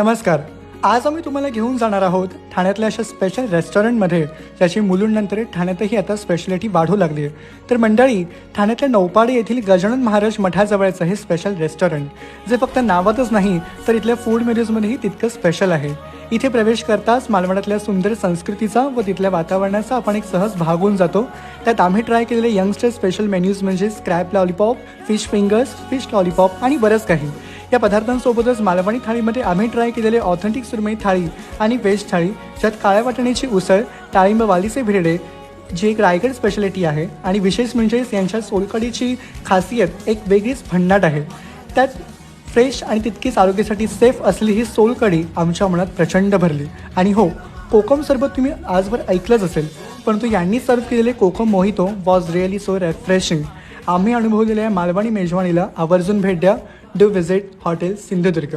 नमस्कार. आज आम्ही तुम्हाला घेऊन जाणार आहोत ठाण्यातल्या अशा स्पेशल रेस्टॉरंटमध्ये ज्याची मुलुंडनंतर ठाण्यातही आता स्पेशलिटी वाढू लागली आहे. तर मंडळी, ठाण्यातल्या नौपाडी येथील गजानन महाराज मठाजवळचं हे स्पेशल रेस्टॉरंट जे फक्त नावातच नाही तर इथल्या फूड मेन्यूजमध्येही तितकं स्पेशल आहे. इथे प्रवेश करताच मालवणातल्या सुंदर संस्कृतीचा व तिथल्या वातावरणाचा आपण एक सहज भाग होऊन जातो. त्यात आम्ही ट्राय केलेले यंगस्टर स्पेशल मेन्यूज म्हणजे scrap lollipop, fish fingers, fish lollipop आणि बरंच काही. या पदार्थांसोबतच मालवणी थाळीमध्ये आम्ही ट्राय केलेले ऑथेंटिक सुरमई थाळी आणि व्हेज थाळी, ज्यात काळ्या वाटाण्याची उसळ, डाळिंब वालीचे भिरडे जी एक रायगड स्पेशालिटी आहे आणि विशेष म्हणजे यांच्या सोलकडीची खासियत एक वेगळीच भन्नाट आहे. त्यात फ्रेश आणि तितकीच आरोग्यासाठी सेफ असलेली ही सोलकढी आमच्या मनात प्रचंड भरली. आणि हो, कोकम सरबत तुम्ही आजवर ऐकलंच असेल, परंतु यांनी सर्व केलेले kokum mojito was really so refreshing. आम्ही अनुभवलेल्या मालवणी मेजवानीला आवर्जून भेट द्या. Do visit hotel Sindhudurg.